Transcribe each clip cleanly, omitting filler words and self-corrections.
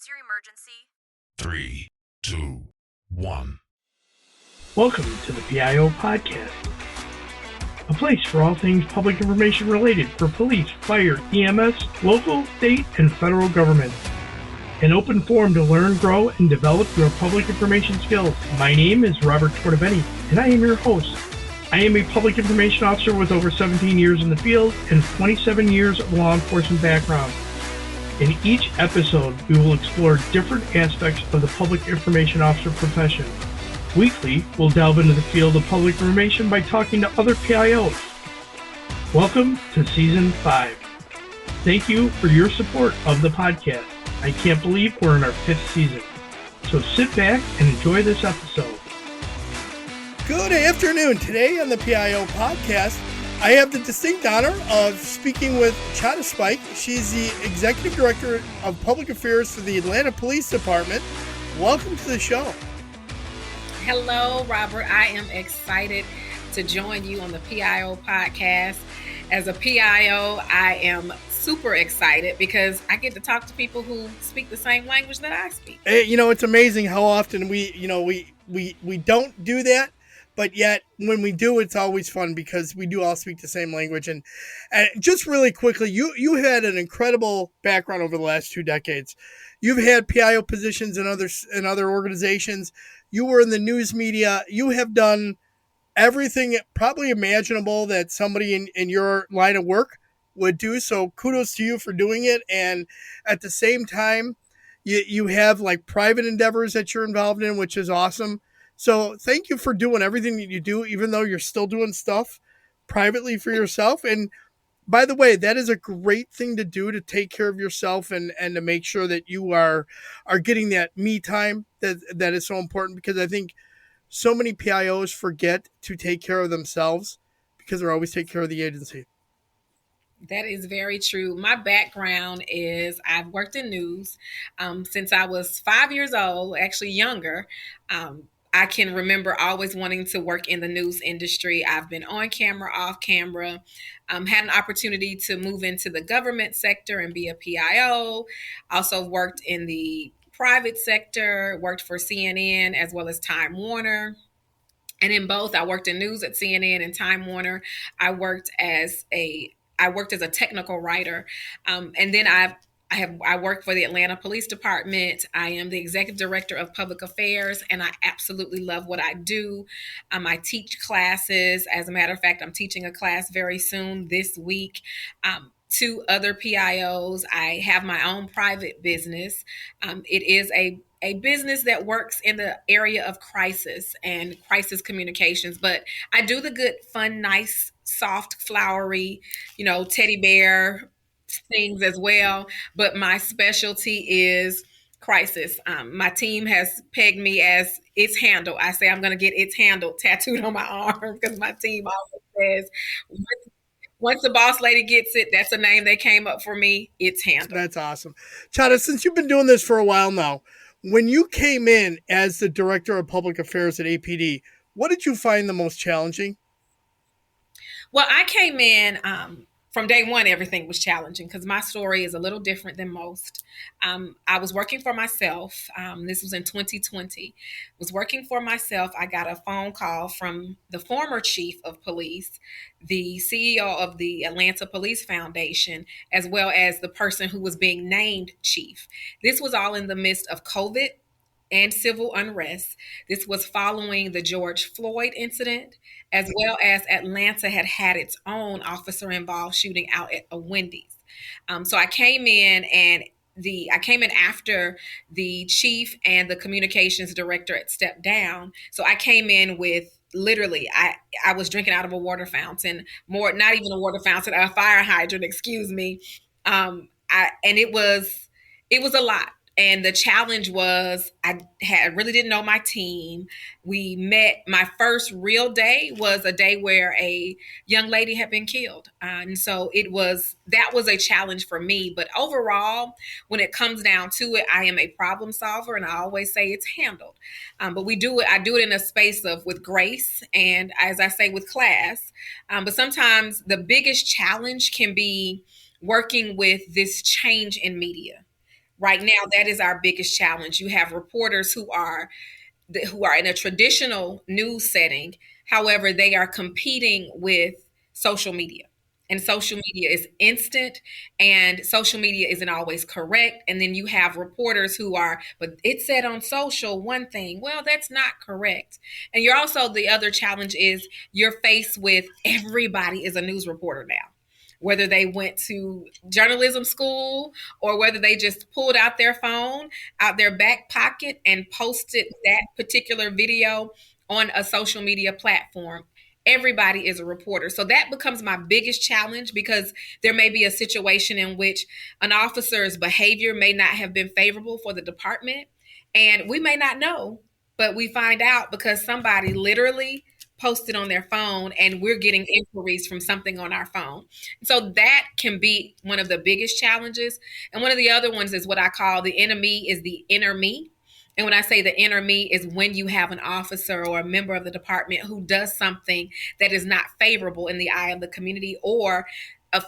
What's your emergency? 3, 2, 1. Welcome to the PIO Podcast, a place for all things public information related for police, fire, EMS, local, state, and federal government. An open forum to learn, grow, and develop your public information skills. My name is Robert Tortabeni, and I am your host. I am a public information officer with over 17 years in the field and 27 years of law enforcement background. In each episode, we will explore different aspects of the public information officer profession. Weekly, we'll delve into the field of public information by talking to other PIOs. Welcome to Season 5. Thank you for your support of the podcast. I can't believe we're in our 5th season. So sit back and enjoy this episode. Good afternoon. Today on the PIO Podcast, I have the distinct honor of speaking with Chata Spikes. She's the Executive Director of Public Affairs for the Atlanta Police Department. Welcome to the show. Hello, Robert. I am excited to join you on the PIO Podcast. As a PIO, I am super excited because I get to talk to people who speak the same language that I speak. You know, it's amazing how often we don't do that. But yet, when we do, it's always fun because we do all speak the same language. And just really quickly, you had an incredible background over the last 2 decades. You've had PIO positions in other organizations. You were in the news media. You have done everything probably imaginable that somebody in your line of work would do. So kudos to you for doing it. And at the same time, you have like private endeavors that you're involved in, which is awesome. So thank you for doing everything that you do, even though you're still doing stuff privately for yourself. And by the way, that is a great thing to do, to take care of yourself and to make sure that you are getting that me time that is so important, because I think so many PIOs forget to take care of themselves because they're always taking care of the agency. That is very true. My background is I've worked in news since I was 5 years old, actually younger. I can remember always wanting to work in the news industry. I've been on camera, off camera, had an opportunity to move into the government sector and be a PIO. Also worked in the private sector, worked for CNN as well as Time Warner. And in both, I worked in news at CNN and Time Warner. I worked as a technical writer. And then I work for the Atlanta Police Department. I am the Executive Director of Public Affairs, and I absolutely love what I do. I teach classes. As a matter of fact, I'm teaching a class very soon this week to other PIOs. I have my own private business. It is a business that works in the area of crisis and crisis communications, but I do the good, fun, nice, soft, flowery, teddy bear things as well. But my specialty is crisis. My team has pegged me as It's Handled. I say I'm going to get It's Handled tattooed on my arm because my team always says, once the boss lady gets it, that's a name they came up for me. It's Handled. That's awesome. Chata, since you've been doing this for a while now, when you came in as the Director of Public Affairs at APD, what did you find the most challenging? Well, I came in from day one, everything was challenging because my story is a little different than most. I was working for myself. This was in 2020. Was working for myself. I got a phone call from the former chief of police, the CEO of the Atlanta Police Foundation, as well as the person who was being named chief. This was all in the midst of COVID and civil unrest. This was following the George Floyd incident, as well as Atlanta had its own officer-involved shooting out at a Wendy's. So I came in after the chief and the communications director had stepped down. So I came in with literally, I was drinking out of a water fountain, not even a water fountain, a fire hydrant, excuse me. And it was a lot. And the challenge was I really didn't know my team. We met, my first real day was a day where a young lady had been killed. And so that was a challenge for me. But overall, when it comes down to it, I am a problem solver, and I always say it's handled. But I do it in a space with grace and, as I say, with class. But sometimes the biggest challenge can be working with this change in media. right now, that is our biggest challenge. You have reporters who are in a traditional news setting. However, they are competing with social media. And social media is instant, and social media isn't always correct. And then you have reporters who are, but it said on social one thing. Well, that's not correct. And you're also, the other challenge is you're faced with everybody is a news reporter now, whether they went to journalism school or whether they just pulled out their phone out their back pocket and posted that particular video on a social media platform. Everybody is a reporter. So that becomes my biggest challenge, because there may be a situation in which an officer's behavior may not have been favorable for the department, and we may not know, but we find out because somebody literally posted on their phone, and we're getting inquiries from something on our phone. So that can be one of the biggest challenges. And one of the other ones is what I call the enemy is the inner me. And when I say the inner me is when you have an officer or a member of the department who does something that is not favorable in the eye of the community or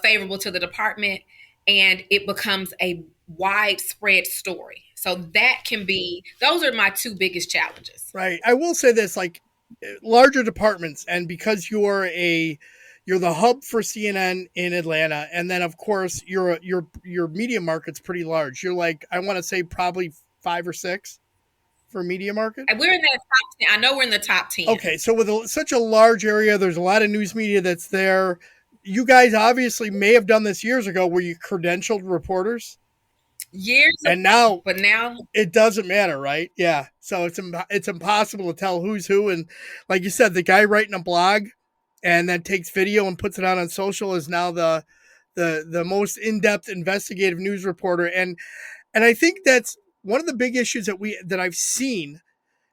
favorable to the department, and it becomes a widespread story. So that can be, those are my two biggest challenges. Right. I will say this, like, larger departments, and because you're the hub for CNN in Atlanta, and then of course your media market's pretty large. You're like, I want to say probably 5 or 6 for media market. We're in the top 10. I know we're in the top 10. Okay, so with such a large area, there's a lot of news media that's there. You guys obviously may have done this years ago, where you credentialed reporters. But now it doesn't matter, right? Yeah. So it's impossible to tell who's who. And like you said, the guy writing a blog and then takes video and puts it out on social is now the most in-depth investigative news reporter. And I think that's one of the big issues that I've seen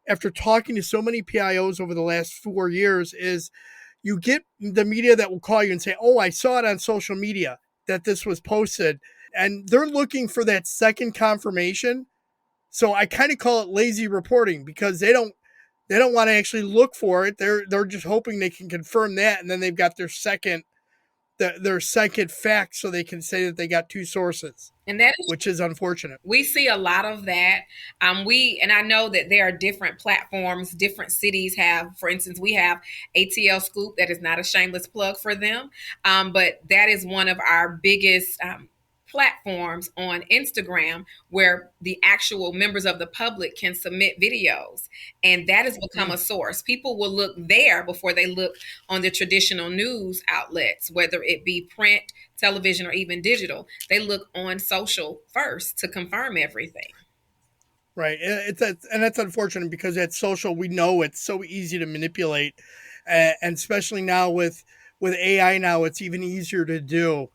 after talking to so many PIOs over the last 4 years is you get the media that will call you and say, "Oh, I saw it on social media that this was posted." And they're looking for that second confirmation. So I kind of call it lazy reporting, because they don't want to actually look for it. They're just hoping they can confirm that, and then they've got their second fact, so they can say that they got 2 sources. And that is, which is unfortunate. We see a lot of that. And I know that there are different platforms, different cities have, for instance, we have ATL Scoop. That is not a shameless plug for them. But that is one of our biggest platforms on Instagram, where the actual members of the public can submit videos, and that has become a source. People will look there before they look on the traditional news outlets, whether it be print, television, or even digital. They look on social first to confirm everything. Right. And that's unfortunate, because at social, we know it's so easy to manipulate, and especially now with AI now, it's even easier to do.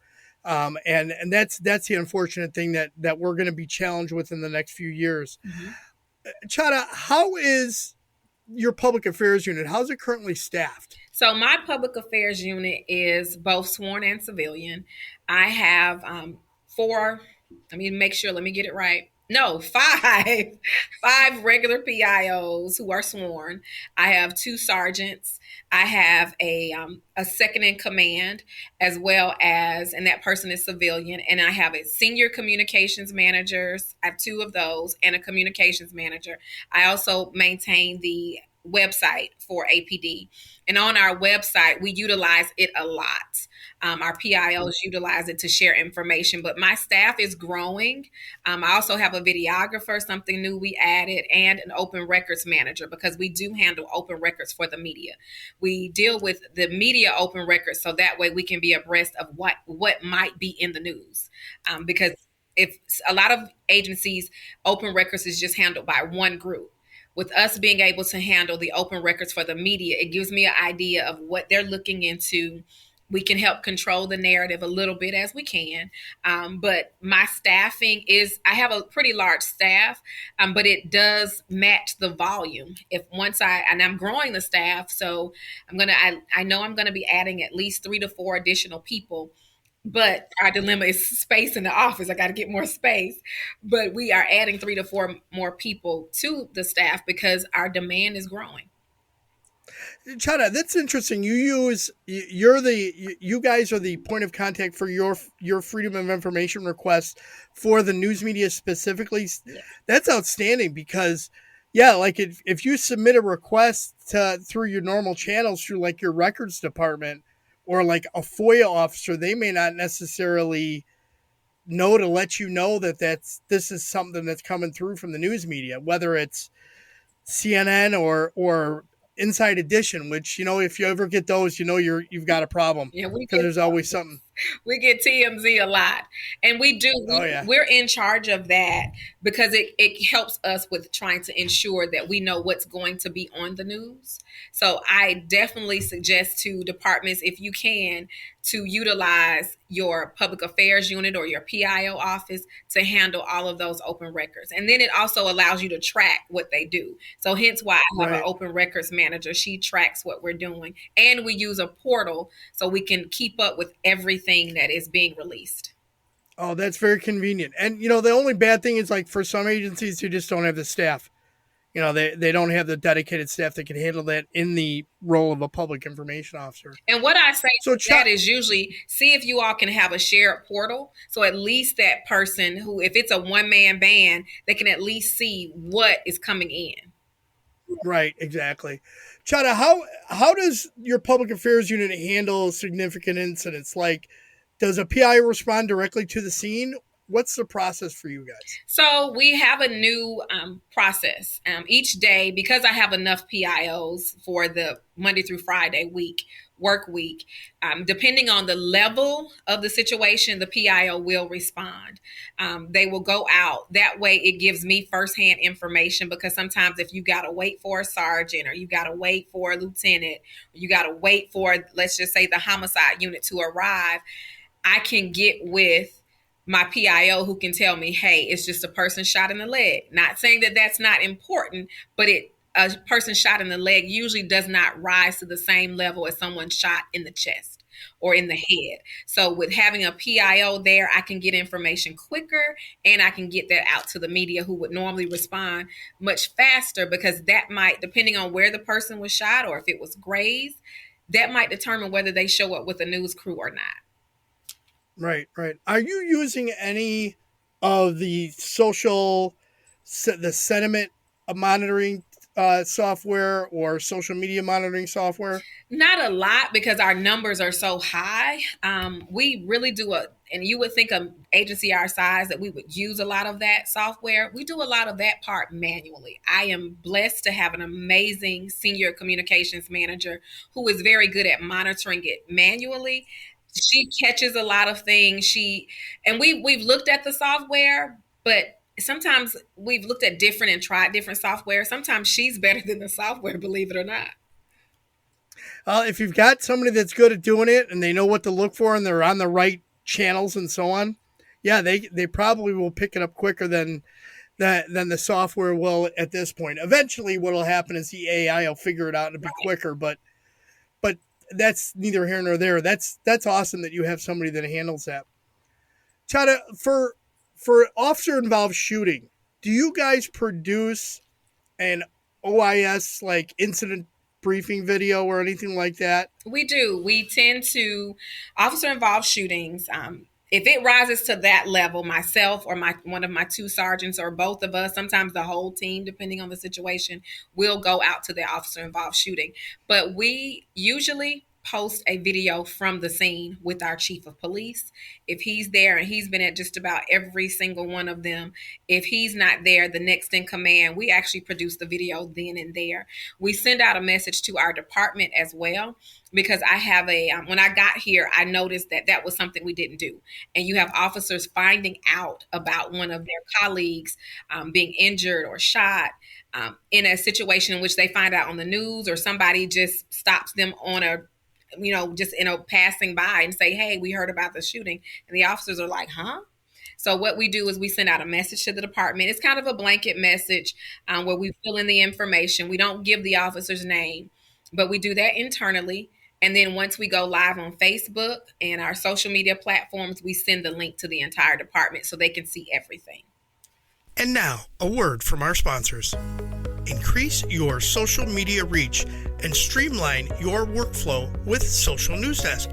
And that's the unfortunate thing that we're going to be challenged with in the next few years. Mm-hmm. Chata, how is your public affairs unit? How's it currently staffed? So my public affairs unit is both sworn and civilian. I have 4. Let me get it right. No, 5 regular PIOs who are sworn. I have 2 sergeants. I have a second in command, as well as, and that person is civilian. And I have a senior communications manager. I have 2 of those, and a communications manager. I also maintain the website for APD. And on our website, we utilize it a lot. Our PIOs utilize it to share information, but my staff is growing. I also have a videographer, something new we added, and an open records manager, because we do handle open records for the media. We deal with the media open records, so that way we can be abreast of what might be in the news. Because if a lot of agencies, open records is just handled by one group. With us being able to handle the open records for the media, it gives me an idea of what they're looking into. We can help control the narrative a little bit as we can. But my staffing I have a pretty large staff, but it does match the volume. I'm growing the staff, so I know I'm going to be adding at least 3 to 4 additional people. But our dilemma is space in the office. I got to get more space. But we are adding 3 to 4 more people to the staff because our demand is growing. Chata, that's interesting. You guys are the point of contact for your Freedom of Information request for the news media specifically. Yes. That's outstanding because, yeah, like if you submit a request through your normal channels through like your records department or like a FOIA officer, they may not necessarily know to let you know that this is something that's coming through from the news media, whether it's CNN or Inside Edition, which, if you ever get those, you've got a problem Yeah, because there's always something. we get TMZ a lot, and Oh, yeah. we're in charge of that because it helps us with trying to ensure that we know what's going to be on the news. So I definitely suggest to departments, if you can, to utilize your public affairs unit or your PIO office to handle all of those open records. And then it also allows you to track what they do. So hence why I have an open records manager. She tracks what we're doing. And we use a portal so we can keep up with everything that is being released. Oh, that's very convenient. And, the only bad thing is like for some agencies who just don't have the staff. They don't have the dedicated staff that can handle that in the role of a public information officer. And what I say to that is usually see if you all can have a shared portal. So at least that person who, if it's a one-man band, they can at least see what is coming in. Right, exactly. Chata, how does your public affairs unit handle significant incidents? Like, does a PI respond directly to the scene? What's the process for you guys? So we have a new process each day because I have enough PIOs for the Monday through Friday work week. Depending on the level of the situation, the PIO will respond. They will go out. That way it gives me firsthand information because sometimes if you got to wait for a sergeant or you got to wait for a lieutenant, or you got to wait for, let's just say, the homicide unit to arrive, I can get with my PIO who can tell me, hey, it's just a person shot in the leg. Not saying that that's not important, but a person shot in the leg usually does not rise to the same level as someone shot in the chest or in the head. So with having a PIO there, I can get information quicker and I can get that out to the media who would normally respond much faster because that might, depending on where the person was shot or if it was grazed, that might determine whether they show up with a news crew or not. Right. Are you using any of the the sentiment monitoring software or social media monitoring software? Not a lot because our numbers are so high. We really do and you would think an agency our size that we would use a lot of that software. We do a lot of that part manually. I am blessed to have an amazing senior communications manager who is very good at monitoring it manually. She catches a lot of things. We've looked at the software, but sometimes we've looked at different and tried different software. Sometimes she's better than the software, believe it or not. If you've got somebody that's good at doing it and they know what to look for and they're on the right channels and so on, yeah, they probably will pick it up quicker than the software will at this point. Eventually what will happen is the AI will figure it out and it'll be quicker, but that's neither here nor there. That's awesome that you have somebody that handles that. Chata, for officer-involved shooting, do you guys produce an OIS like incident briefing video or anything like that? We do. We tend to officer-involved shootings. If it rises to that level, myself or one of my two sergeants or both of us, sometimes the whole team, depending on the situation, will go out to the officer-involved shooting. But we usually post a video from the scene with our chief of police. If he's there, and he's been at just about every single one of them, if he's not there, the next in command, we actually produce the video then and there. We send out a message to our department as well, because I have when I got here, I noticed that was something we didn't do. And you have officers finding out about one of their colleagues being injured or shot in a situation in which they find out on the news, or somebody just stops them on passing by and say, hey, we heard about the shooting. And the officers are like, huh? So what we do is we send out a message to the department. It's kind of a blanket message where we fill in the information. We don't give the officer's name, but we do that internally. And then once we go live on Facebook and our social media platforms, we send the link to the entire department so they can see everything. And now, a word from our sponsors. Increase your social media reach and streamline your workflow with Social News Desk,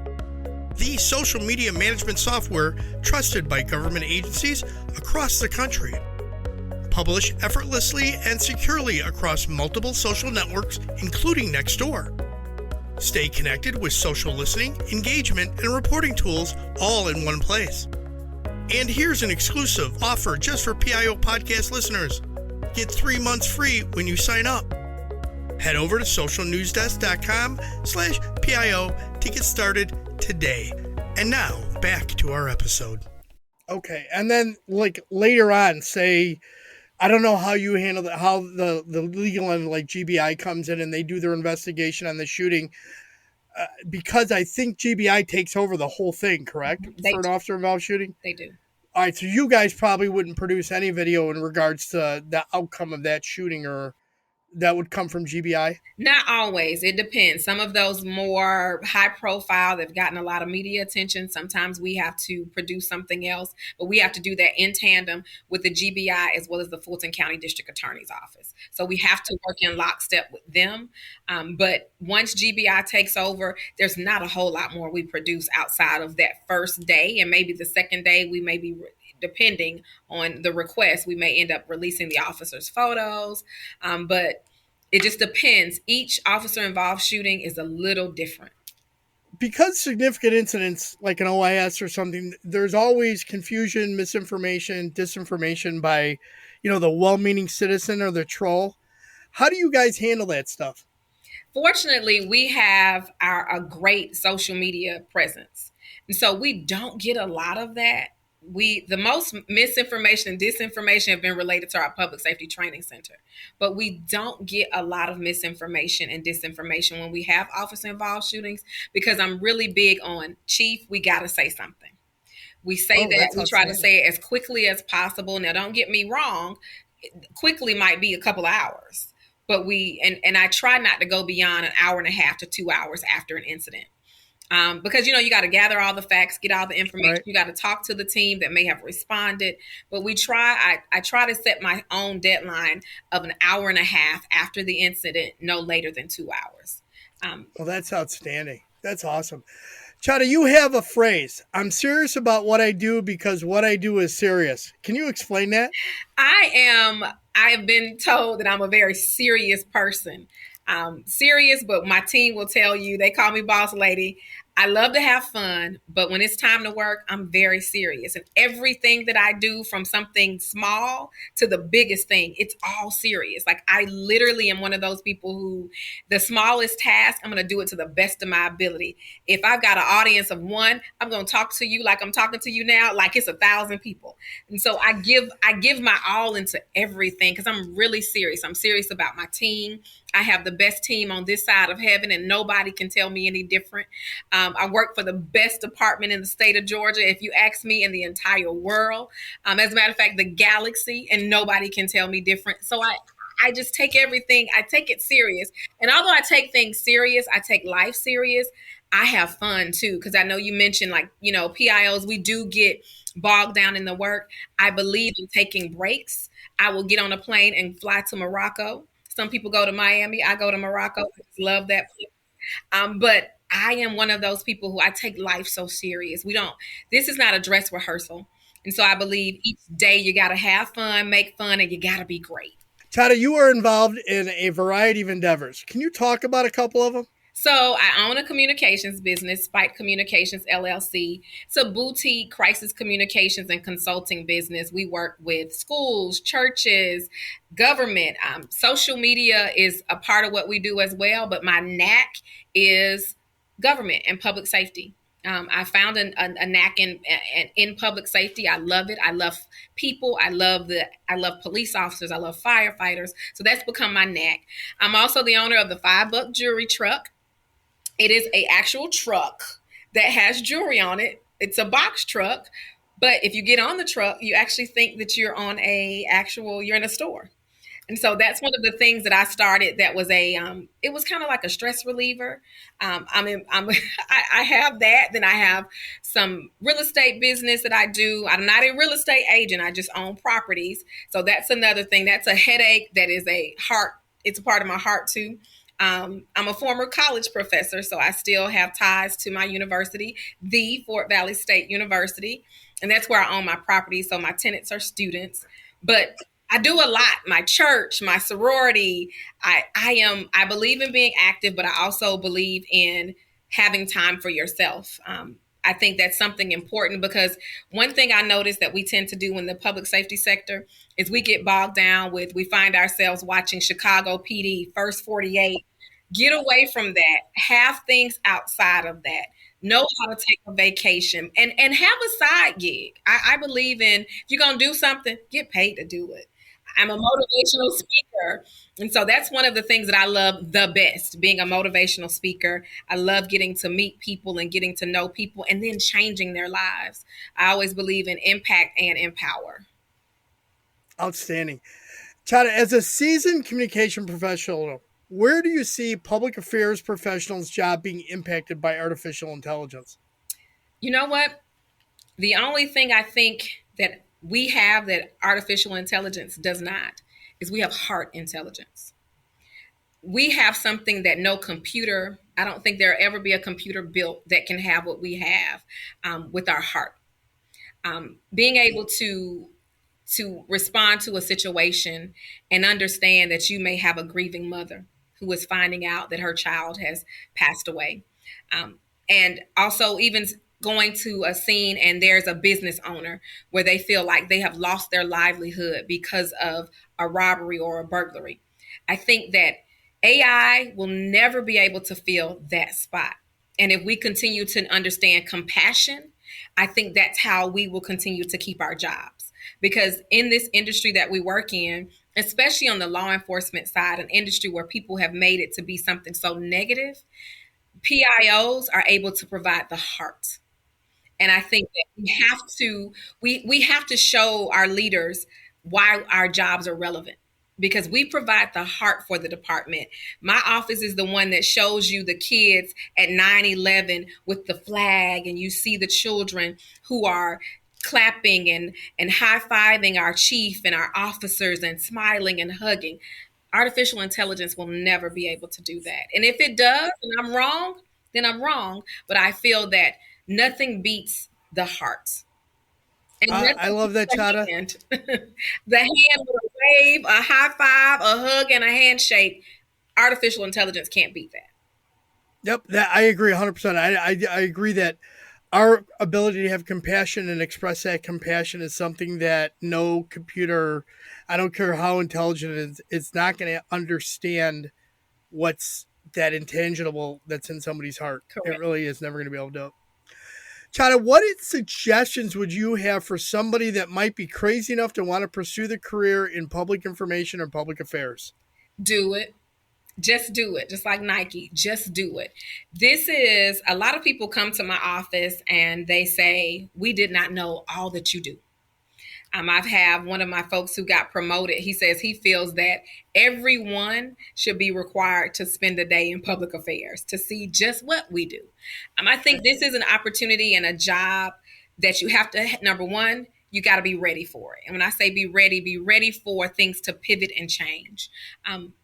the social media management software trusted by government agencies across the country. Publish effortlessly and securely across multiple social networks, including Nextdoor. Stay connected with social listening, engagement, and reporting tools all in one place. And here's an exclusive offer just for PIO podcast listeners. Get 3 months free when you sign up. Head over to socialnewsdesk.com/PIO to get started today. And now back to our episode. Okay, and then like later on, say, I don't know how you handle that, how the legal and like GBI comes in and they do their investigation on the shooting, because I think GBI takes over the whole thing, correct? For an officer involved shooting? They do. All right, so you guys probably wouldn't produce any video in regards to the outcome of that shooting, or that would come from GBI? Not always. It depends. Some of those more high profile, they've gotten a lot of media attention. Sometimes we have to produce something else, but we have to do that in tandem with the GBI as well as the Fulton County District Attorney's Office. So we have to work in lockstep with them. But once GBI takes over, there's not a whole lot more we produce outside of that first day. And maybe the second day we may be, depending on the request, we may end up releasing the officer's photos. But it just depends. Each officer involved shooting is a little different. Because significant incidents like an OIS or something, there's always confusion, misinformation, disinformation by, the well-meaning citizen or the troll. How do you guys handle that stuff? Fortunately, we have a great social media presence. And so we don't get a lot of that. The most misinformation and disinformation have been related to our public safety training center, but we don't get a lot of misinformation and disinformation when we have officer involved shootings, because I'm really big on, Chief, we got to say something. We say that, we try to say it as quickly as possible. Now, don't get me wrong. Quickly might be a couple of hours, but and I try not to go beyond an hour and a half to 2 hours after an incident. Because, you got to gather all the facts, get all the information. Right. You got to talk to the team that may have responded. But I try to set my own deadline of an hour and a half after the incident, no later than 2 hours. Well, that's outstanding. That's awesome. Chata, you have a phrase. I'm serious about what I do because what I do is serious. Can you explain that? I have been told that I'm a very serious person. Serious, but my team will tell you, they call me boss lady. I love to have fun, but when it's time to work, I'm very serious. And everything that I do, from something small to the biggest thing, it's all serious. Like, I literally am one of those people who, the smallest task, I'm going to do it to the best of my ability. If I've got an audience of one, I'm going to talk to you like I'm talking to you now, like it's 1,000 people. And so I give my all into everything because I'm really serious. I'm serious about my team. I have the best team on this side of heaven, and nobody can tell me any different. I work for the best department in the state of Georgia, if you ask me, in the entire world. As a matter of fact, the galaxy, and nobody can tell me different. So I just take everything, I take it serious. And although I take things serious, I take life serious, I have fun too. Because I know you mentioned, like, PIOs, we do get bogged down in the work. I believe in taking breaks. I will get on a plane and fly to Morocco. Some people go to Miami. I go to Morocco. I just love that place. But I am one of those people who, I take life so serious. This is not a dress rehearsal. And so I believe each day you got to have fun, make fun, and you got to be great. Chata, you are involved in a variety of endeavors. Can you talk about a couple of them? So I own a communications business, Spike Communications, LLC. It's a boutique crisis communications and consulting business. We work with schools, churches, government. Social media is a part of what we do as well, but my knack is government and public safety. I found a knack in public safety. I love it. I love people. I love police officers. I love firefighters. So that's become my knack. I'm also the owner of the $5 jewelry truck. It is an actual truck that has jewelry on it. It's a box truck, but if you get on the truck, you actually think that you're in a store. And so that's one of the things that I started. That was it was kind of like a stress reliever. I have that. Then I have some real estate business that I do. I'm not a real estate agent. I just own properties. So that's another thing. That's a headache. That is a heart it's a part of my heart too. I'm a former college professor, so I still have ties to my university, the Fort Valley State University, and that's where I own my property. So my tenants are students, but I do a lot. My church, my sorority. I believe in being active, but I also believe in having time for yourself. I think that's something important because one thing I noticed that we tend to do in the public safety sector is we get bogged down with, we find ourselves watching Chicago PD, First 48. Get away from that. Have things outside of that. Know how to take a vacation and have a side gig. I believe in, if you're going to do something, get paid to do it. I'm a motivational speaker. And so that's one of the things that I love the best, being a motivational speaker. I love getting to meet people and getting to know people and then changing their lives. I always believe in impact and empower. Outstanding. Chata, as a seasoned communication professional, where do you see public affairs professionals' job being impacted by artificial intelligence? You know what? The only thing I think that we have that artificial intelligence does not is we have heart intelligence. We have something that no computer, I don't think there'll ever be a computer built that can have what we have with our heart. Being able to respond to a situation and understand that you may have a grieving mother who is finding out that her child has passed away. And also even going to a scene and there's a business owner where they feel like they have lost their livelihood because of a robbery or a burglary. I think that AI will never be able to fill that spot. And if we continue to understand compassion, I think that's how we will continue to keep our jobs. Because in this industry that we work in, especially on the law enforcement side, an industry where people have made it to be something so negative, PIOs are able to provide the heart. And I think that we have to show our leaders why our jobs are relevant because we provide the heart for the department. My office is the one that shows you the kids at 9/11 with the flag, and you see the children who are clapping and high-fiving our chief and our officers and smiling and hugging. Artificial intelligence will never be able to do that. And if it does, and I'm wrong, then I'm wrong. But I feel that nothing beats the heart. And I love that, Chata. The hand with a wave, a high five, a hug, and a handshake. Artificial intelligence can't beat that. Yep, that I agree 100%. I agree that our ability to have compassion and express that compassion is something that no computer, I don't care how intelligent it is, it's not going to understand what's that intangible that's in somebody's heart. Correct. It really is never going to be able to do it. Chata, what suggestions would you have for somebody that might be crazy enough to want to pursue the career in public information or public affairs? Do it. Just do it. Just like Nike. Just do it. This is, a lot of people come to my office and they say, we did not know all that you do. I've had one of my folks who got promoted. He says he feels that everyone should be required to spend a day in public affairs to see just what we do. I think this is an opportunity and a job that you have to, number one, you got to be ready for it. And when I say be ready for things to pivot and change.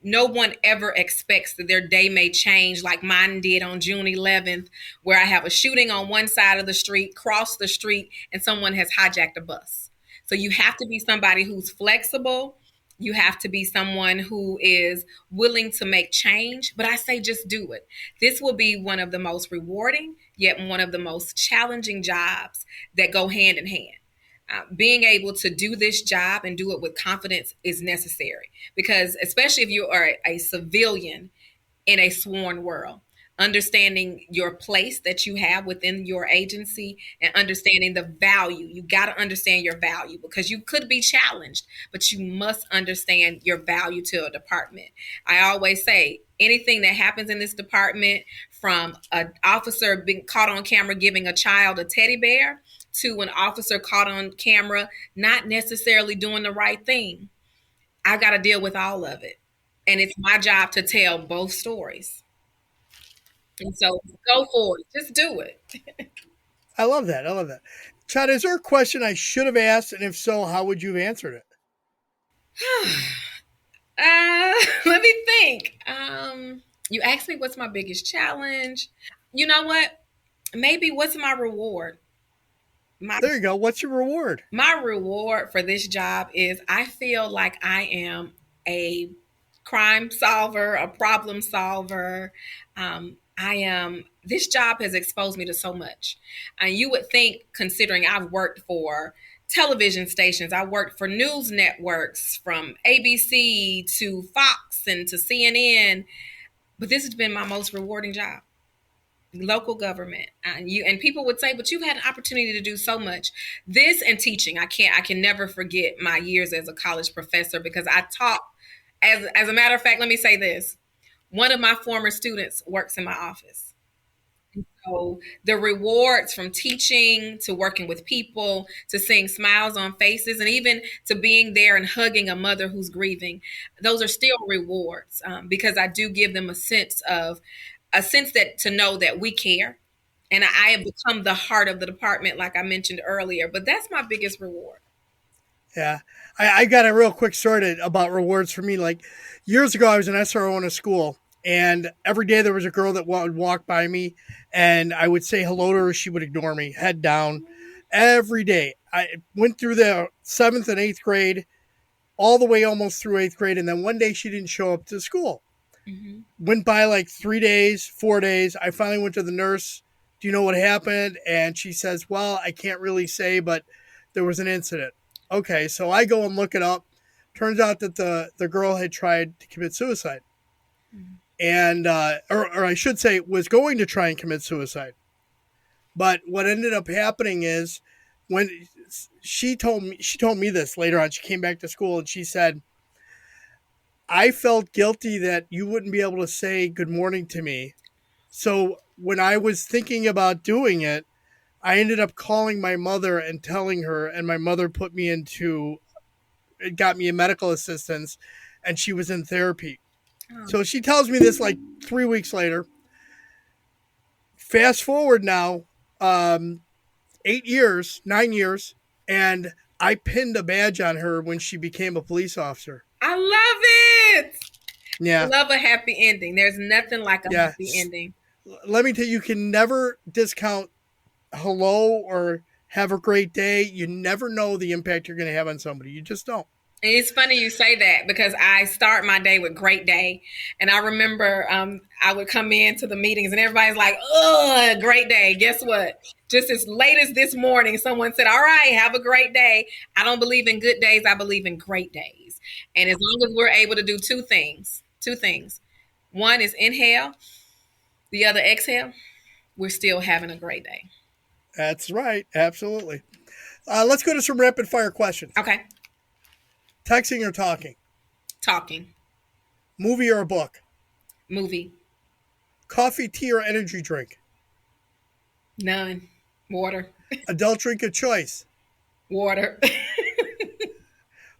No one ever expects that their day may change like mine did on June 11th, where I have a shooting on one side of the street, cross the street, and someone has hijacked a bus. So you have to be somebody who's flexible. You have to be someone who is willing to make change. But I say just do it. This will be one of the most rewarding, yet one of the most challenging jobs that go hand in hand. Being able to do this job and do it with confidence is necessary because especially if you are a civilian in a sworn world, understanding your place that you have within your agency and understanding the value. You got to understand your value because you could be challenged, but you must understand your value to a department. I always say anything that happens in this department, from an officer being caught on camera giving a child a teddy bear to an officer caught on camera not necessarily doing the right thing, I got to deal with all of it. And it's my job to tell both stories. And so go for it. Just do it. I love that. Chata, is there a question I should have asked? And if so, how would you have answered it? Let me think. You asked me what's my biggest challenge. You know what? Maybe what's my reward? There you go. What's your reward? My reward for this job is I feel like I am a crime solver, a problem solver. This job has exposed me to so much. And you would think, considering I've worked for television stations, I worked for news networks from ABC to Fox and to CNN, but this has been my most rewarding job. Local government, and people would say, but you've had an opportunity to do so much. This and teaching, I can never forget my years as a college professor, because I taught. As a matter of fact, let me say this: one of my former students works in my office. And so the rewards from teaching to working with people to seeing smiles on faces, and even to being there and hugging a mother who's grieving, those are still rewards, because I do give them a sense that to know that we care. And I have become the heart of the department, like I mentioned earlier. But that's my biggest reward. Yeah. I got a real quick story about rewards for me. Like years ago, I was an SRO in a school, and every day there was a girl that would walk by me, and I would say hello to her. She would ignore me, head down. Every day. I went through the 7th and 8th grade, all the way almost through 8th grade. And then one day she didn't show up to school. Mm-hmm. Went by like 3 days, 4 days. I finally went to the nurse. Do you know what happened? And she says, well, I can't really say, but there was an incident. Okay, so I go and look it up. Turns out that the girl had tried to commit suicide. Mm-hmm. And, or I should say, was going to try and commit suicide. But what ended up happening is, when she told me this later on, she came back to school and she said, I felt guilty that you wouldn't be able to say good morning to me. So when I was thinking about doing it, I ended up calling my mother and telling her, and my mother got me a medical assistance, and she was in therapy. Oh. So she tells me this like 3 weeks later. Fast forward now, 9 years, and I pinned a badge on her when she became a police officer. I love it. Yeah. I love a happy ending. There's nothing like a happy ending. Let me tell you can never discount hello or have a great day. You never know the impact you're going to have on somebody. You just don't. And it's funny you say that, because I start my day with great day. And I remember I would come into the meetings and everybody's like, oh, great day. Guess what? Just as late as this morning, someone said, all right, have a great day. I don't believe in good days. I believe in great days. And as long as we're able to do two things. One is inhale, the other exhale, we're still having a great day. That's right. Absolutely. Let's go to some rapid fire questions. Okay. Texting or talking? Talking. Movie or a book? Movie. Coffee, tea, or energy drink? None. Water. Adult drink of choice? Water.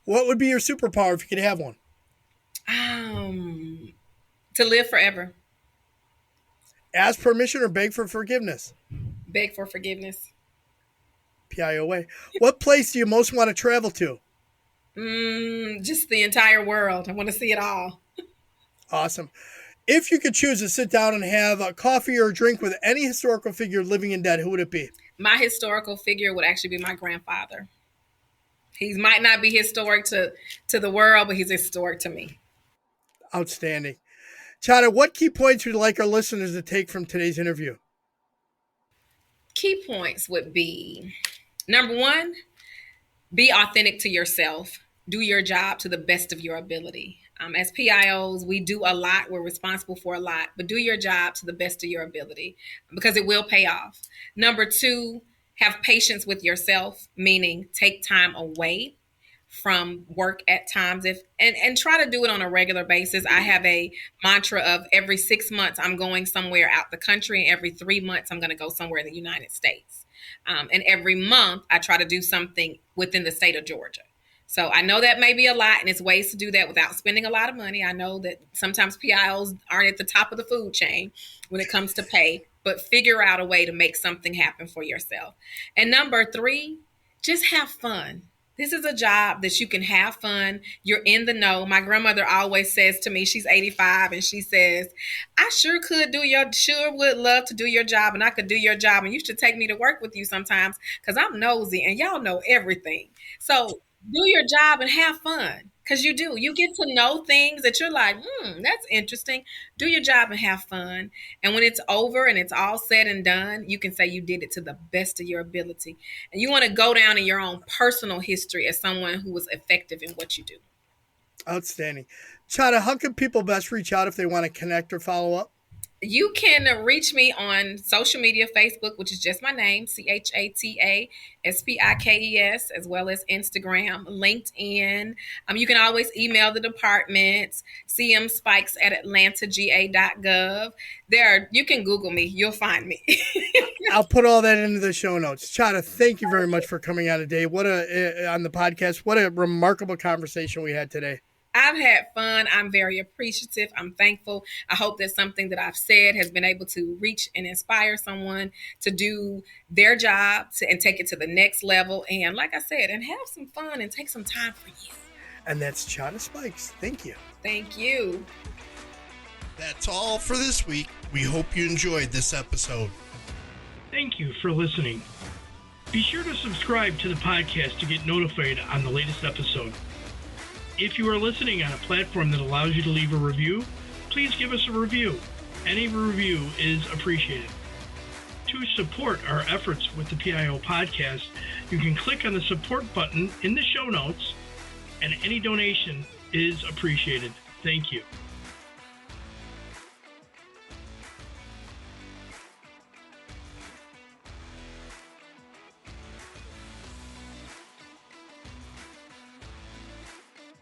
What would be your superpower if you could have one? To live forever. Ask permission or beg for forgiveness? Beg for forgiveness. PIOA. What place do you most want to travel to? Just the entire world. I want to see it all. Awesome. If you could choose to sit down and have a coffee or a drink with any historical figure, living and dead, who would it be? My historical figure would actually be my grandfather. He might not be historic to the world, but he's historic to me. Outstanding. Chata, what key points would you like our listeners to take from today's interview? Key points would be, number one, be authentic to yourself. Do your job to the best of your ability. As PIOs, we do a lot. We're responsible for a lot, but do your job to the best of your ability, because it will pay off. Number two, have patience with yourself, meaning take time away from work at times, and try to do it on a regular basis. I have a mantra of every 6 months I'm going somewhere out the country, and every 3 months I'm going to go somewhere in the United States. And every month I try to do something within the state of Georgia. So I know that may be a lot, and it's ways to do that without spending a lot of money. I know that sometimes PIOs aren't at the top of the food chain when it comes to pay, but figure out a way to make something happen for yourself. And number three, just have fun. This is a job that you can have fun. You're in the know. My grandmother always says to me, she's 85, and she says, I sure would love to do your job, and I could do your job, and you should take me to work with you sometimes because I'm nosy and y'all know everything. So do your job and have fun. Because you do. You get to know things that you're like, that's interesting. Do your job and have fun. And when it's over and it's all said and done, you can say you did it to the best of your ability. And you want to go down in your own personal history as someone who was effective in what you do. Outstanding. Chata, how can people best reach out if they want to connect or follow up? You can reach me on social media, Facebook, which is just my name, Chata Spikes, as well as Instagram, LinkedIn. You can always email the departments, cmspikes@atlantaga.gov. You can Google me. You'll find me. I'll put all that into the show notes. Chata, thank you very much for coming on today. On the podcast. What a remarkable conversation we had today. I've had fun. I'm very appreciative. I'm thankful. I hope that something that I've said has been able to reach and inspire someone to do their job and take it to the next level. And like I said, and have some fun and take some time for you. And that's Chata Spikes. Thank you. Thank you. That's all for this week. We hope you enjoyed this episode. Thank you for listening. Be sure to subscribe to the podcast to get notified on the latest episode. If you are listening on a platform that allows you to leave a review, please give us a review. Any review is appreciated. To support our efforts with the PIO podcast, you can click on the support button in the show notes, and any donation is appreciated. Thank you.